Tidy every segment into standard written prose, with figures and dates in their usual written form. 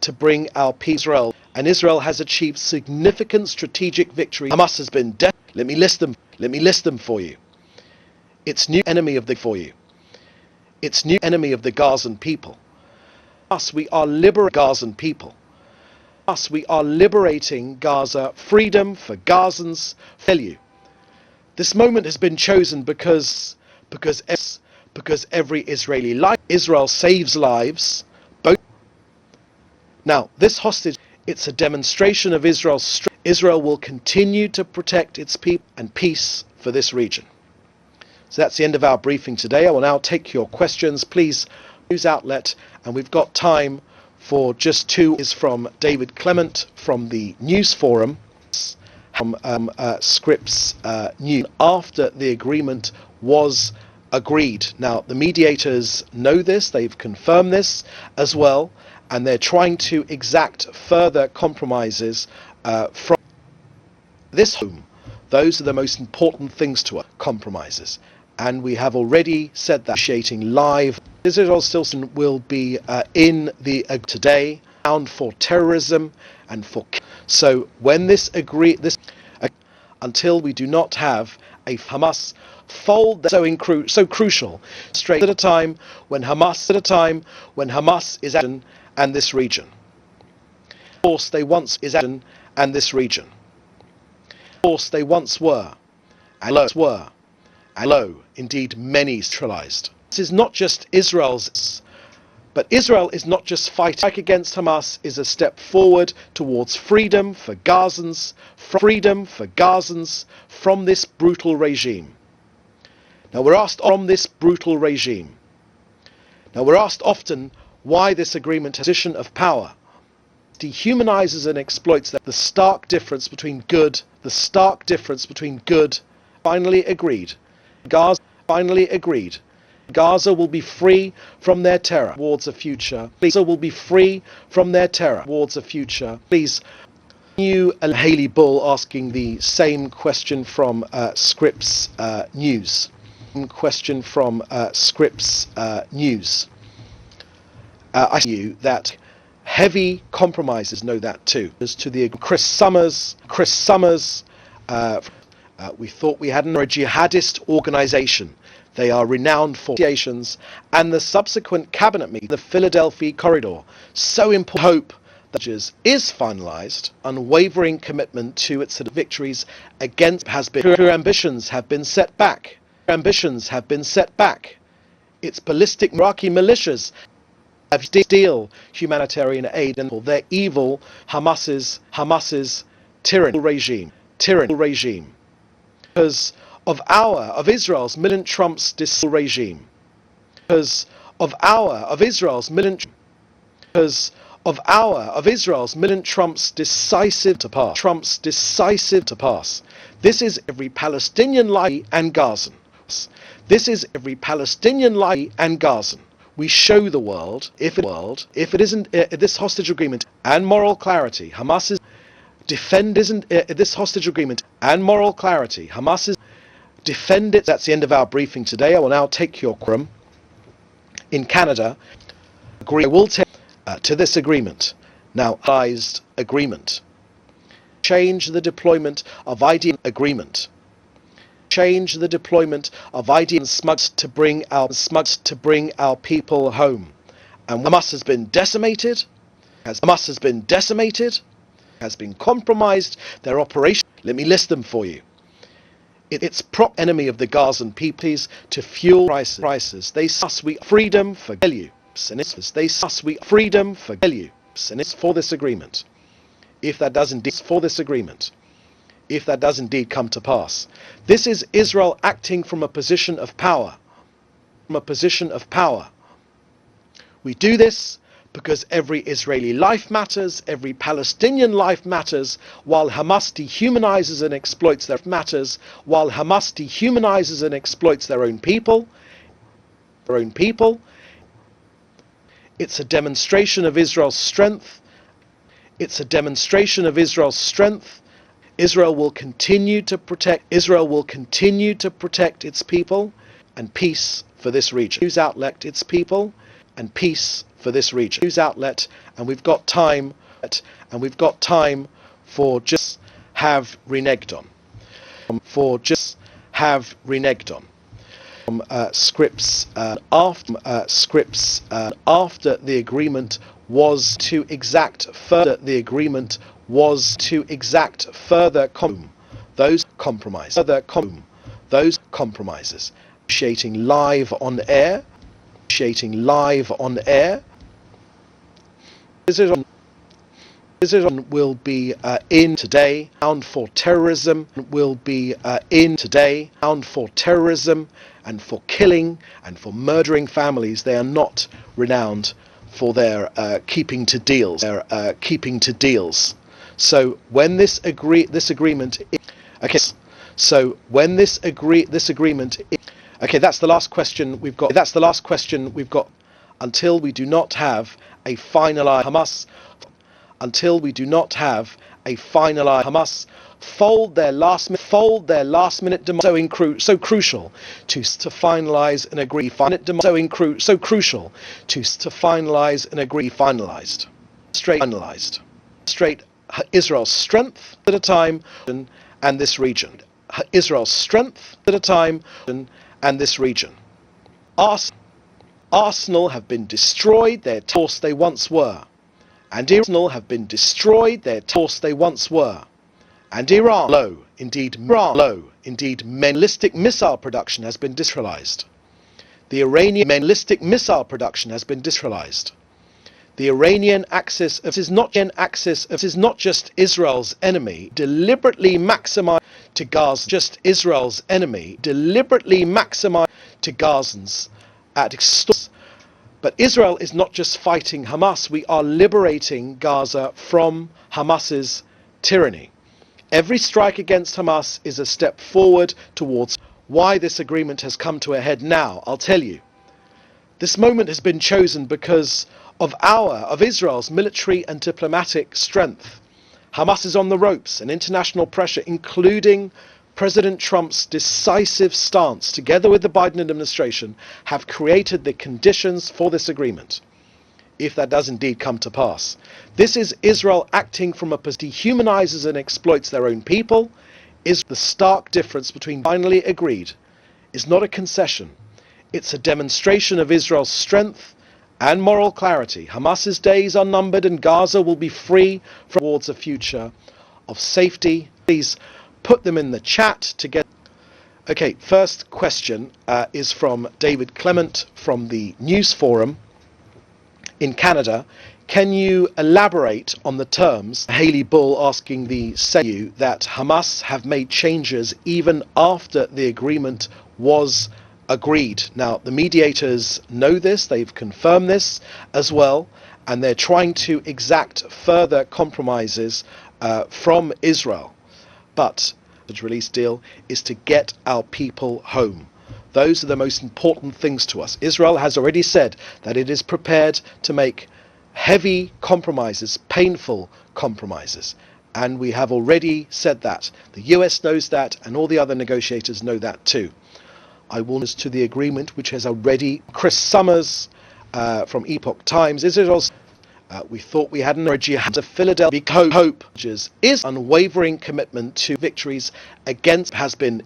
to bring our peace. Israel and Israel has achieved significant strategic victory. Hamas has been let me list them for you. Its new enemy of the Gazan people. Us, we are liberating Gazan people. Us, we are liberating Gaza. Freedom for Gazans. Tell you, this moment has been chosen because every Israeli life, Israel saves lives. Both. Now, this hostage, it's a demonstration of Israel's strength. Israel will continue to protect its people and peace for this region. So that's the end of our briefing today. I will now take your questions. Please, news outlet, and we've got time for just two. Is from David Clement from the News Forum, from Scripps News. After the agreement was agreed. Now, the mediators know this, they've confirmed this as well, and they're trying to exact further compromises from this home. Those are the most important things to us, compromises. And we have already said that negotiating live. Israel still will be in the today bound for terrorism and for. So when until we do not have a Hamas fold so crucial straight at a time when Hamas is in and this region. Of course they once is in and this region. Of course they once were and low, indeed many centralized. This is not just Israel's, but Israel is not just fighting against Hamas, is a step forward towards freedom for Gazans from this brutal regime. Now we're asked often why this agreement has a position of power. Dehumanizes and exploits the stark difference between good, finally agreed. Gaza will be free from their terror towards a future. Please, you and Haley Bull asking the same question from Scripps News. I see you that heavy compromises know that too. As to the Chris Summers, we thought we had a jihadist organization. They are renowned for negotiations and the subsequent cabinet meeting, the Philadelphia corridor. So important. Hope that is finalized. Unwavering commitment to its victories against her ambitions have been set back. Its ballistic Iraqi militias have steal humanitarian aid and their evil Hamas's tyrannical regime. Because of Israel's militant Trump's regime. Because of Israel's militant Trump's decisive to pass. This is every Palestinian life and Gazan. We show the world, if it isn't this hostage agreement and moral clarity, Hamas's defend isn't this hostage agreement and moral clarity, Hamas's defend it. That's the end of our briefing today. I will now take your quorum. In Canada, I will take to this agreement. Now, agreement. Change the deployment of ID agreement. Change the deployment of ID and smugs to bring our people home. And Hamas has been decimated. Has been compromised. Their operation. Let me list them for you. It's prop enemy of the Gazan people to fuel prices. They sus we freedom for you. And it's for this agreement. If that does indeed come to pass. This is Israel acting from a position of power. We do this because every Israeli life matters, every Palestinian life matters, while Hamas dehumanizes and exploits their own people. It's a demonstration of Israel's strength. Israel will continue to protect its people and peace for this region. News outlet its people and peace for this region. News outlet, and we've got time, for just have reneged on. For just have reneged on. Scripts after the agreement was to exact further those compromises, negotiating live on air. Israel will be in today, bound for terrorism, and for killing and for murdering families. They are not renowned for their keeping to deals. So when this agreement, okay. So when this agreement, okay, that's the last question we've got. Until we do not have a finalized Hamas. Until we do not have a finalized Hamas fold their last minute demand so crucial to finalize and agree so crucial to finalize and agree finalized straight Israel's strength at a time and this region. Israel's strength at a time and this region. Arsenal have been destroyed, their force they once were. And Arsenal have been destroyed, their force they once were. And Iran, indeed, ballistic missile production has been industrialized. The Iranian ballistic missile production has been industrialized. The Iranian axis is not just Israel's enemy, deliberately maximized to Gaza, just Israel's enemy, deliberately maximized to Gazans at extortion. But Israel is not just fighting Hamas, we are liberating Gaza from Hamas's tyranny. Every strike against Hamas is a step forward towards why this agreement has come to a head now. I'll tell you. This moment has been chosen because of Israel's military and diplomatic strength. Hamas is on the ropes, and international pressure, including President Trump's decisive stance, together with the Biden administration, have created the conditions for this agreement, if that does indeed come to pass. This is Israel acting from a position that dehumanizes and exploits their own people. Is the stark difference between finally agreed is not a concession. It's a demonstration of Israel's strength and moral clarity. Hamas's days are numbered and Gaza will be free towards a future of safety. Please put them in the chat to get. Okay, first question is from David Clement from the News Forum in Canada. Can you elaborate on the terms? Haley Bull asking the CU that Hamas have made changes even after the agreement was agreed. Now, the mediators know this, they've confirmed this as well, and they're trying to exact further compromises from Israel. But the release deal is to get our people home. Those are the most important things to us. Israel has already said that it is prepared to make heavy compromises, painful compromises. And we have already said that. The US knows that, and all the other negotiators know that too. I will to the agreement which has already. Chris Summers from Epoch Times. Israel's we thought we had an origin of Philadelphia hope is unwavering commitment to victories against have been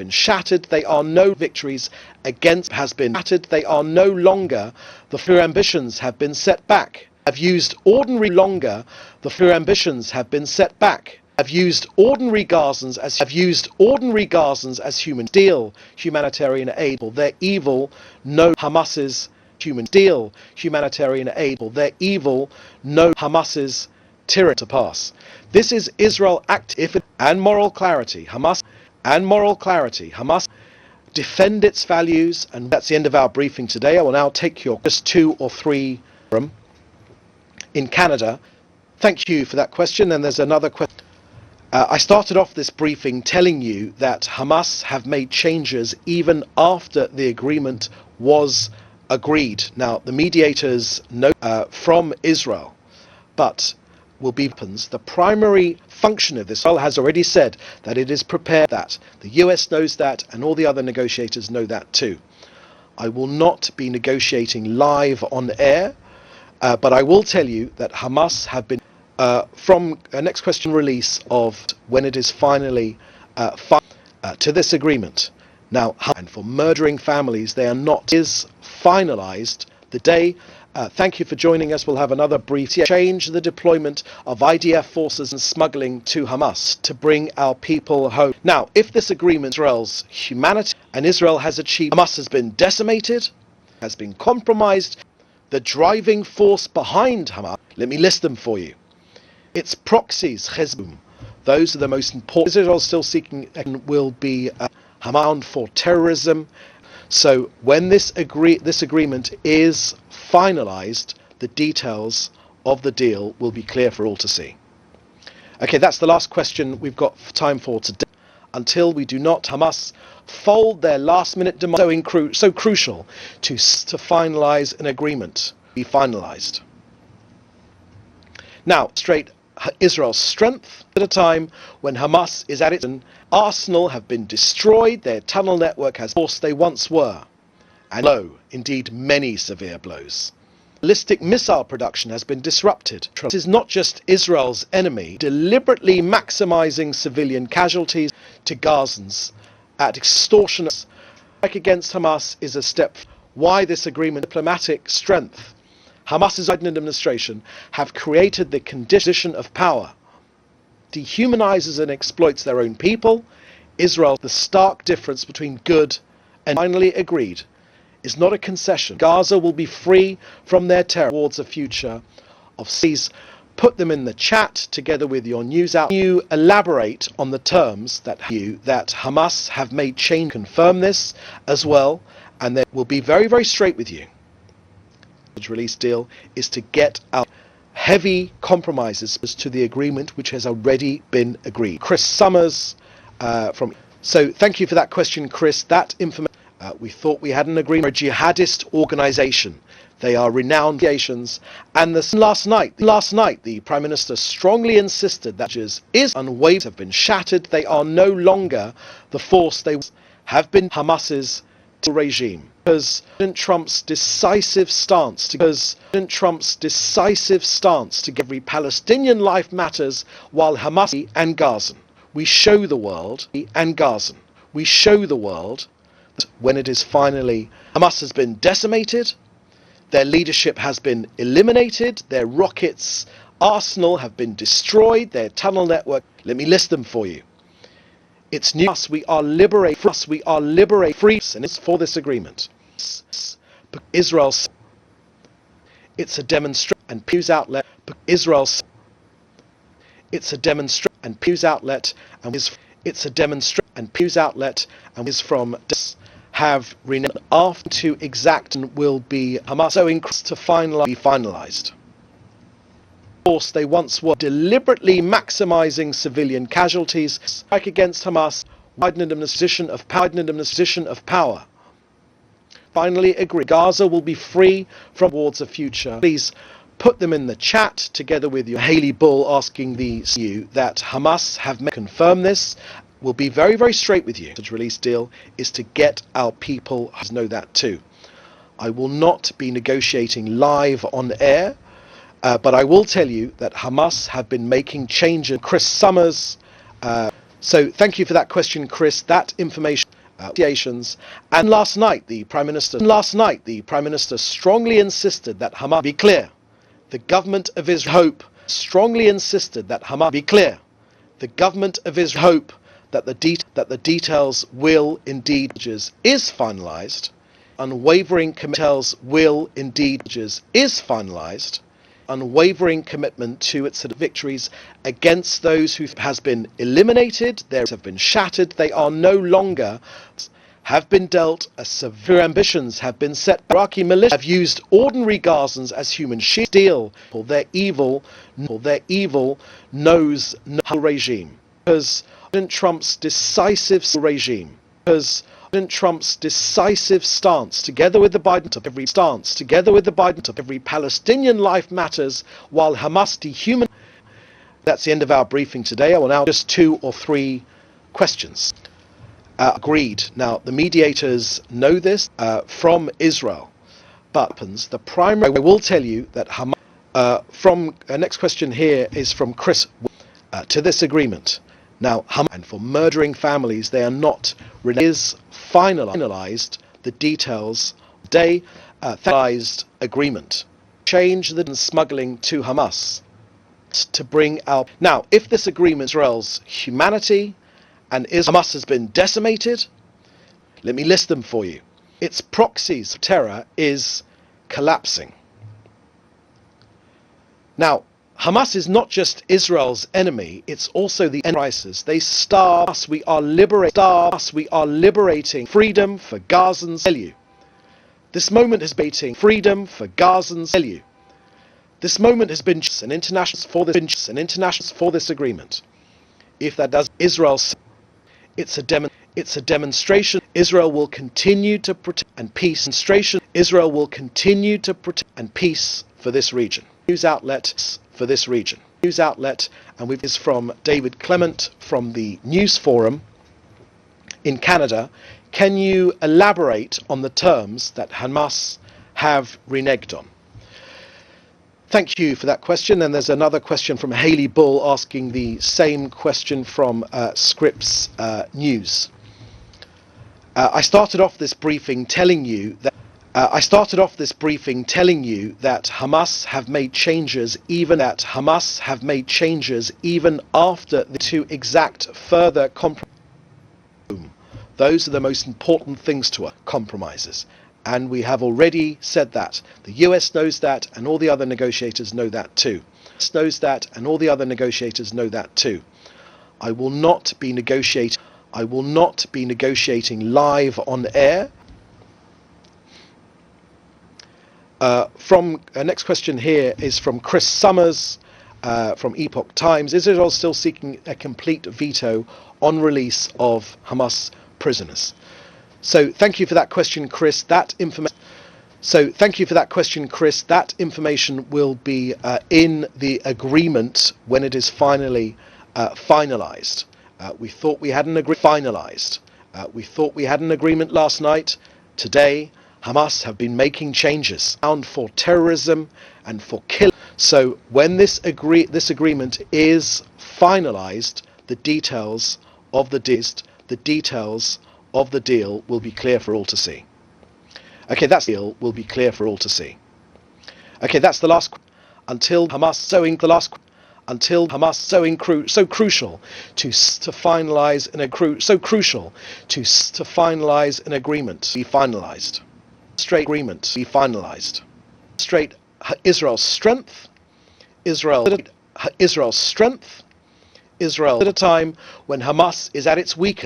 shattered. They are no victories against has been shattered. They are no longer the few ambitions have been set back. Have used ordinary longer the few ambitions have been set back. Have used ordinary Gazans as human steel humanitarian aid. Their evil no Hamas's human steel humanitarian aid. Their evil no Hamas's tyranny to pass. This is Israel active and moral clarity. Hamas defend its values, and that's the end of our briefing today. I will now take your just 2 or 3 from in Canada. Thank you for that question. And there's another question. I started off this briefing telling you that Hamas have made changes even after the agreement was agreed. Now, the mediators know from Israel, but will be weapons. The primary function of this Israel has already said that it is prepared that. The US knows that, and all the other negotiators know that too. I will not be negotiating live on air But I will tell you that Hamas have been, from next question release of when it is finally to this agreement. Now, and for murdering families, they are not, is finalized the day. Thank you for joining us. We'll have another brief change the deployment of IDF forces and smuggling to Hamas to bring our people home. Now, if this agreement, Israel's humanity and Israel has achieved, Hamas has been decimated, has been compromised, the driving force behind Hamas, let me list them for you. Its proxies, Hezbollah, those are the most important. Israel still seeking will be Hamas for terrorism. So when this agreement is finalized, the details of the deal will be clear for all to see. Okay, that's the last question we've got time for today. Until we do not, Hamas fold their last-minute demand, so crucial to finalize an agreement, be finalized. Now, straight Israel's strength at a time when Hamas is at its arsenal have been destroyed, their tunnel network has forced they once were, and indeed many severe blows. Ballistic missile production has been disrupted. This is not just Israel's enemy, deliberately maximizing civilian casualties to Gazans at extortionate strike against Hamas is a step. Why this agreement? Diplomatic strength. Hamas's Biden administration have created the condition of power, dehumanizes and exploits their own people. Israel, the stark difference between good and finally agreed, is not a concession. Gaza will be free from their terror towards a future of cease. Put them in the chat together with your news out. You elaborate on the terms that Hamas have made change. Confirm this as well, and then we'll be very, very straight with you. The release deal is to get out heavy compromises to the agreement which has already been agreed. Chris Summers so thank you for that question, Chris. That information, we thought we had an agreement. A jihadist organization. They are renowned nations. And last night, the Prime Minister strongly insisted that unwavered have been shattered. They are no longer the force they have been. Hamas's regime. Because President Trump's decisive stance to every Palestinian life matters, while Hamas and Gazan. We show the world that when it is finally Hamas has been decimated, their leadership has been eliminated, their rockets arsenal have been destroyed, their tunnel network. Let me list them for you. It's new. We are liberating free, and it's for this agreement. Israel's. It's a demonstration and Pew's outlet. Israel's. It's a demonstration and Pew's outlet, and it's a demonstration and Pew's outlet, and is from have renewed after to exact and will be Hamas so increased to be finalized. Force they once were, deliberately maximizing civilian casualties, strike against Hamas, widening them in a position of power. Finally agree. Gaza will be free from towards a future. Please put them in the chat together with your Haley Bull asking you that Hamas have confirmed this. We'll be very, very straight with you. The release deal is to get our people know that too. I will not be negotiating live on air. But I will tell you that Hamas have been making changes. Chris Summers. So thank you for that question, Chris. That information, and last night the Prime Minister strongly insisted that Hamas be clear. The government of Israel strongly insisted that Hamas be clear. The government of Israel hope that the details will indeed is finalized. Unwavering details will indeed is finalized. Unwavering commitment to its victories against those who has been eliminated, theirs have been shattered, they are no longer have been dealt a severe ambitions have been set. Iraqi militia have used ordinary Gazans as human shields, steel for their evil knows no regime. Because President Trump's decisive stance, together with the Biden, every Palestinian life matters, while Hamas dehuman. That's the end of our briefing today. I will now just 2 or 3 questions. Agreed. Now the mediators know this from Israel. But the primary, I will tell you that Hamas, from next question here is from Chris, to this agreement. Now, Hamas, and for murdering families, they are not, is finalized the details today, finalized agreement. Change the smuggling to Hamas to bring out. Now, if this agreement Israel's humanity and Hamas has been decimated, let me list them for you. Its proxies of terror is collapsing. Now, Hamas is not just Israel's enemy, it's also the enterprises. They starve us, we are liberating freedom for Gazans. Tell you. This moment has been freedom for Gazans. Tell you. This moment has been an international for this agreement. If that does, Israel, it's a demonstration. Israel will continue to protect and peace. Demonstration. Israel will continue to protect and peace for this region. News outlet for this region. News outlet, and we've is from David Clement from the News Forum in Canada. Can you elaborate on the terms that Hamas have reneged on? Thank you for that question. And there's another question from Haley Bull asking the same question from Scripps News. I started off this briefing telling you that Hamas have made changes even after the to exact further compromise. Those are the most important things to us, compromises. And we have already said that. The US knows that, and all the other negotiators know that too. I will not be negotiating live on air. From next question here is from Chris Summers from Epoch Times. Is Israel still seeking a complete veto on release of Hamas prisoners? So thank you for that question, Chris. That information will be in the agreement when it is finally finalized. We thought we had an agreement last night. Today, Hamas have been making changes for terrorism and for killing. So when this agreement is finalized, the details of the deal will be clear for all to see. Okay, that's the last. Until Hamas so crucial to finalize an agreement be finalized. Straight Israel's strength at a time when Hamas is at its weakest.